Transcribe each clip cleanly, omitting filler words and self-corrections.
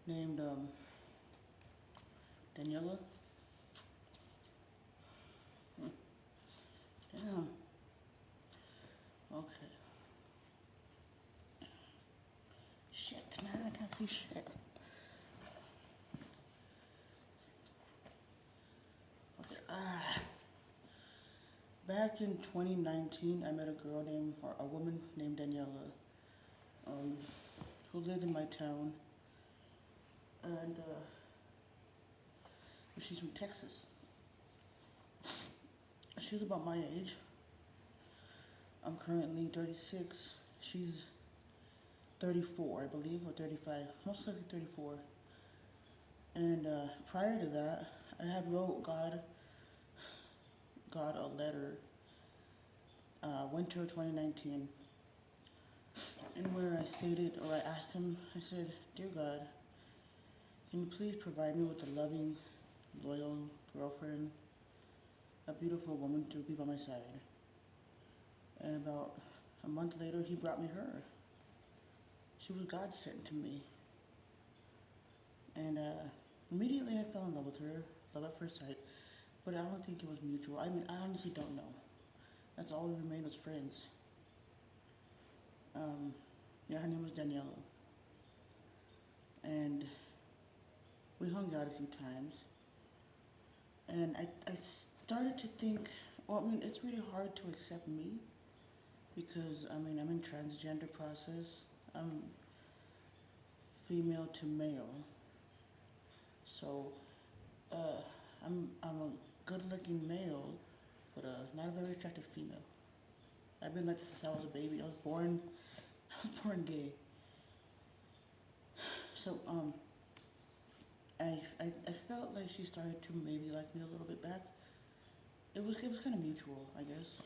named Daniela. Damn. Okay. Shit, man, I can't see shit. Okay. Back in 2019, I met a woman named Daniela, um, who lived in my town, and she's from Texas. She's about my age. I'm currently 36. She's 34, I believe, or 35. Most likely 34. And prior to that, I had wrote God a letter, winter 2019, and where I stated, or I asked him, I said, "Dear God, can you please provide me with a loving, loyal girlfriend, a beautiful woman to be by my side?" And about a month later, he brought me her. She was God sent to me. And immediately I fell in love with her, love at first sight. But I don't think it was mutual. I mean, I honestly don't know. That's all we remained was friends. Um, yeah, her name was Daniela. And we hung out a few times. And I started to think, well, I mean, it's really hard to accept me because, I mean, I'm in transgender process. I'm female to male. So, uh, I'm a good-looking male, but not a very attractive female. I've been like this since I was a baby. I was born gay. So I felt like she started to maybe like me a little bit back. It was kind of mutual, I guess.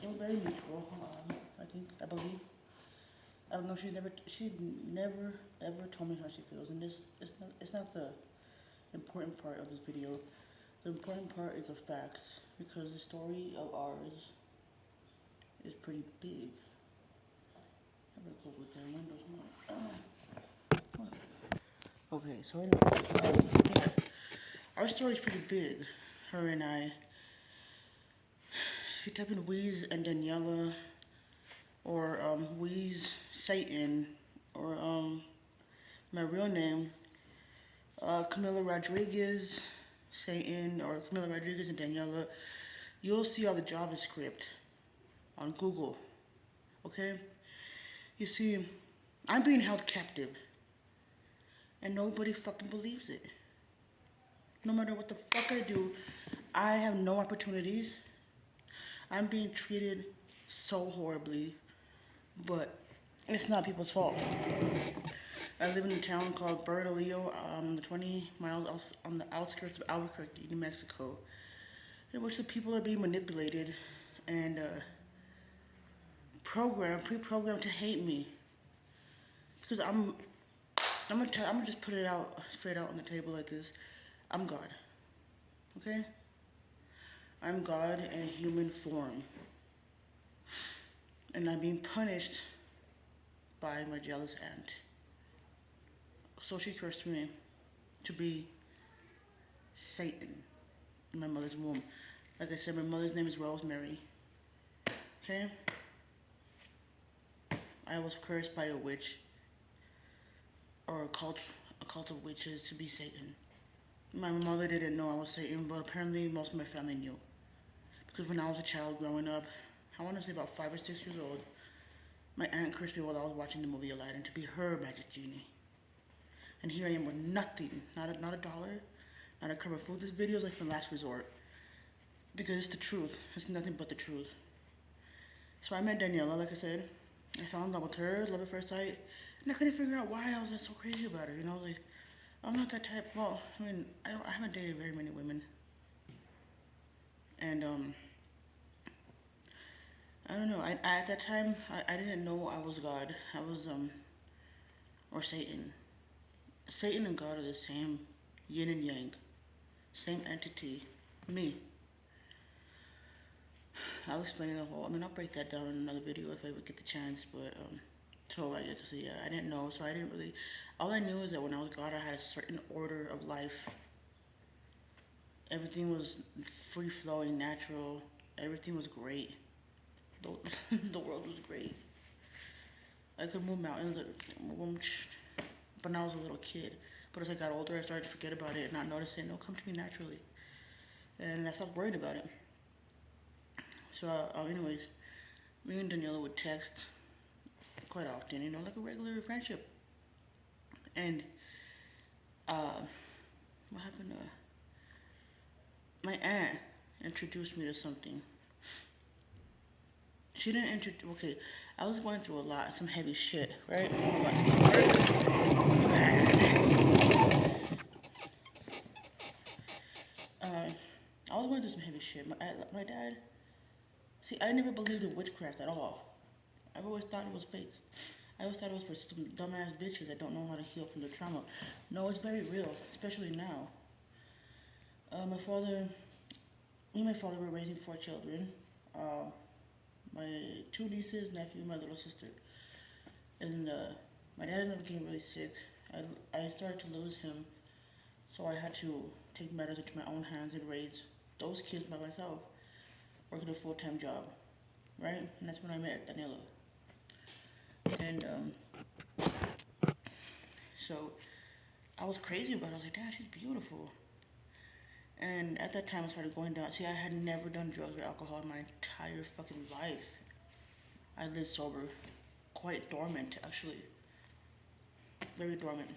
It was very mutual. I believe. I don't know. She never ever told me how she feels, and this it's not the important part of this video. The important part is the facts because the story of ours is pretty big. I better close with the windows more. Okay, so anyway, yeah, our story is pretty big. Her and I. If you type in Weez and Daniela, or Weez Satan, or my real name, Camila Rodriguez Satan, or Camila Rodriguez and Daniela, you'll see all the JavaScript on Google. Okay? You see, I'm being held captive, and nobody fucking believes it. No matter what the fuck I do, I have no opportunities. I'm being treated so horribly, but it's not people's fault. I live in a town called Bernalillo, 20 miles on the outskirts of Albuquerque, New Mexico, in which the people are being manipulated and pre-programmed to hate me. Because I'm gonna just put it out straight out on the table like this. I'm God, okay? I'm God in human form, and I'm being punished by my jealous aunt. So she cursed me to be Satan in my mother's womb. Like I said, my mother's name is Rosemary. Okay? I was cursed by a witch or a cult of witches to be Satan. My mother didn't know I was Satan, but apparently most of my family knew. Because when I was a child growing up, I want to say about 5 or 6 years old, my aunt cursed me while I was watching the movie Aladdin to be her magic genie. And here I am with nothing, not a dollar, not a cup of food. This video is like my last resort because it's the truth. It's nothing but the truth. So I met Daniela, like I said. I fell in love with her, love at first sight, and I couldn't figure out why I was so crazy about her. You know, like I'm not that type. Well, I mean, I haven't dated very many women, and I don't know. At that time, I didn't know I was God. I was or Satan. Satan and God are the same, yin and yang, same entity, me. I'll explain the whole. I mean, I'll break that down in another video if I would get the chance. But So I guess yeah, I didn't know. So I didn't really. All I knew is that when I was God, I had a certain order of life. Everything was free flowing, natural. Everything was great. The, the world was great. I could move mountains, but when I was a little kid. But as I got older, I started to forget about it and not notice it. And it'll come to me naturally, and I stopped worrying about it. So, anyways, me and Daniela would text quite often, like a regular friendship. And uh, what happened? My aunt introduced me to something. She didn't introduce. Okay, I was going through a lot, some heavy shit, right? I'm about to I was going through some heavy shit. My dad. See, I never believed in witchcraft at all. I've always thought it was fake. I always thought it was for some dumbass bitches that don't know how to heal from their trauma. No, it's very real, especially now. My father, me and my father were raising four children. Uh, my two nieces, nephew, my little sister. And my dad ended up getting really sick. I started to lose him, so I had to take matters into my own hands and raise those kids by myself, working a full-time job, right? And that's when I met Daniela. And so I was crazy about it. I was like, Dad, she's beautiful. And at that time, I started going down. See, I had never done drugs or alcohol in my entire fucking life. I lived sober, quite dormant, actually, very dormant.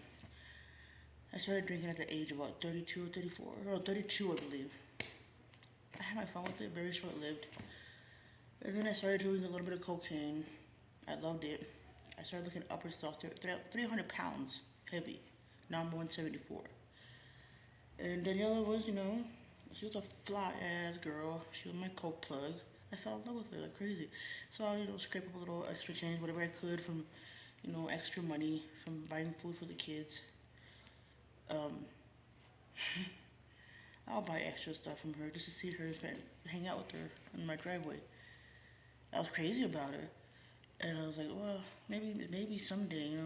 I started drinking at the age of about 32 or 34, or 32, I believe. I had my fun with it, very short lived. And then I started doing a little bit of cocaine. I loved it. I started looking upper stuff, 300 pounds heavy. Now I'm 174. And Daniela was, she was a fly ass girl. She was my coke plug. I fell in love with her like crazy. So I, scrape up a little extra change, whatever I could from, extra money from buying food for the kids. Um, I'll buy extra stuff from her just to see her, spend, hang out with her in my driveway. I was crazy about her. And I was like, well, maybe someday,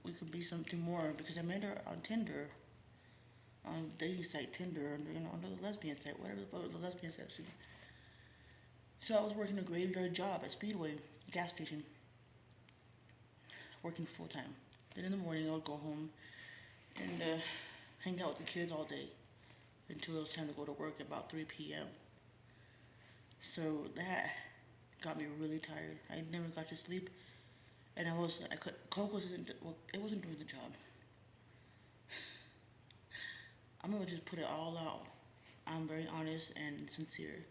we could be something more because I met her on Tinder, on the dating site Tinder, on the lesbian site, whatever the fuck the lesbian site should be. So I was working a graveyard job at Speedway gas station, working full time. Then in the morning I would go home and hang out with the kids all day until it was time to go to work at about 3 p.m. So that got me really tired. I never got to sleep, and coke it wasn't doing the job. I'm gonna just put it all out. I'm very honest and sincere.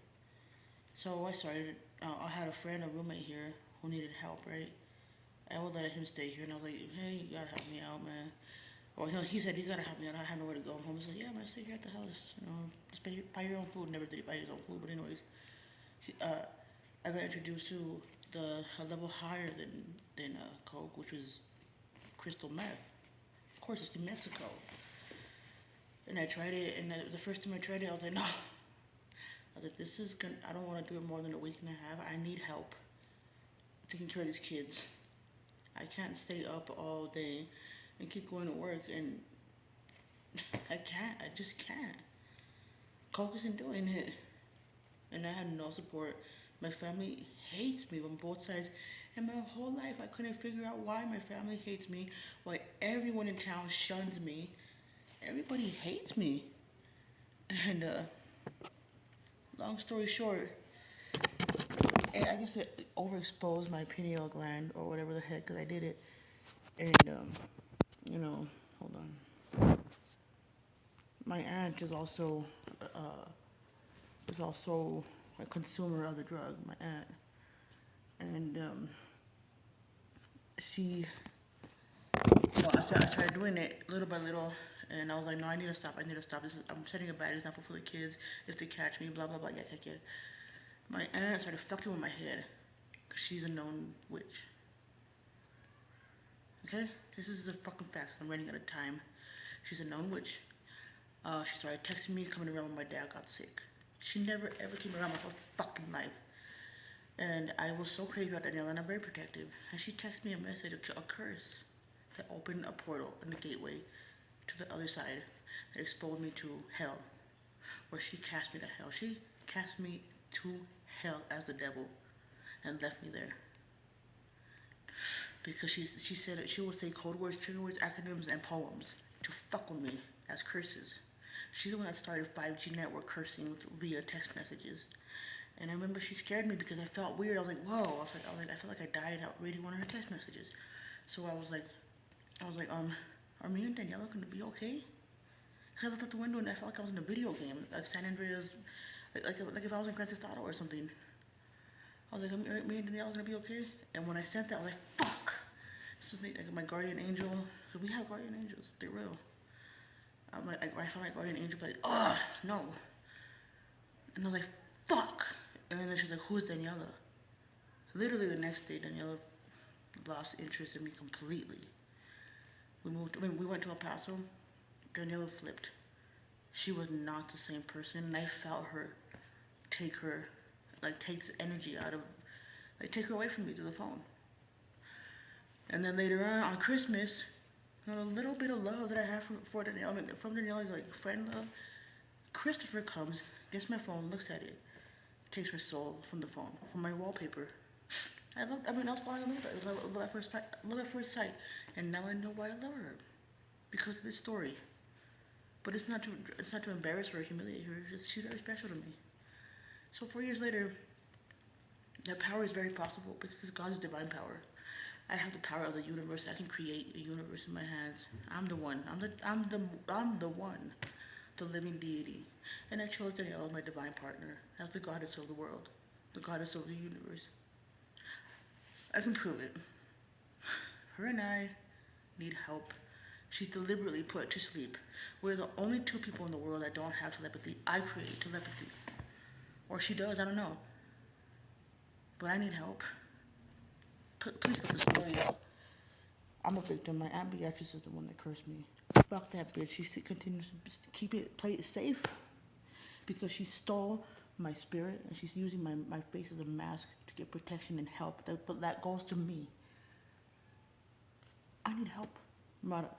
So I started. I had a friend, a roommate here, who needed help. Right, I would let him stay here, and I was like, "Hey, you gotta help me out, man." Or he said, "You gotta help me out. I have nowhere to go home." He said, "Yeah, man, stay here at the house. Just buy your own food." Never did he buy his own food, but anyways, I got introduced to a level higher than coke, which was crystal meth. Of course, it's in Mexico. And I tried it, and the first time I tried it, I was like, no. I was like, this is gonna. I don't want to do it more than a week and a half. I need help taking care of these kids. I can't stay up all day and keep going to work, and I can't. I just can't. Coke isn't doing it, and I had no support. My family hates me on both sides. And my whole life, I couldn't figure out why my family hates me, why everyone in town shuns me. Everybody hates me. And long story short, I guess it overexposed my pineal gland or whatever the heck, because I did it. And, hold on. My aunt is also a consumer of the drug, my aunt. And she, I started doing it little by little, and I was like, no, I need to stop. I'm setting a bad example for the kids if they catch me, blah, blah, blah, yeah. My aunt started fucking with my head, because she's a known witch. Okay? This is the fucking facts. I'm running out of time. She's a known witch. She started texting me, coming around when my dad got sick. She never ever came around my whole fucking life. And I was so crazy about Daniela, and I'm very protective. And she texted me a message, a curse, that opened a portal in the gateway to the other side that exposed me to hell, where she cast me to hell. She cast me to hell as the devil and left me there. Because she said that she would say code words, trigger words, acronyms, and poems to fuck with me as curses. She's the one that started 5G network cursing via text messages. And I remember she scared me because I felt weird. I was like, whoa. I felt like I died out reading one of her text messages. So I was like, are me and Daniela gonna be okay? Cause I looked out the window and I felt like I was in a video game, like San Andreas, like if I was in Grand Theft Auto or something. I was like, me and Daniela gonna be okay? And when I sent that, I was like, fuck. So like my guardian angel. So we have guardian angels. They're real. I found my guardian angel, but no. And I was like, fuck. And then she's like, who's Daniela? Literally the next day, Daniela lost interest in me completely. We went to El Paso. Daniela flipped. She was not the same person, and I felt her take her, like, takes energy out of, like, take her away from me through the phone. And then later on Christmas, you know, a little bit of love that I have for Daniela, I mean, from Daniela, like, friend love, Christopher comes, gets my phone, looks at it, takes her soul from the phone, from my wallpaper. I was falling in love with her. It was love at first sight. And now I know why I love her. Because of this story. But it's not to embarrass her or humiliate her. She's very special to me. So 4 years later, that power is very possible because it's God's divine power. I have the power of the universe. I can create a universe in my hands. I'm the one. I'm the one. The living deity. And I chose Danielle, my divine partner, as the goddess of the world. The goddess of the universe. I can prove it. Her and I need help. She's deliberately put to sleep. We're the only two people in the world that don't have telepathy. I create telepathy. Or she does, I don't know. But I need help. Please put the story up. I'm a victim. My Aunt Beatrice is the one that cursed me. Fuck that bitch. She continues to play it safe because she stole my spirit and she's using my face as a mask to get protection and help. But that goes to me. I need help. Mara.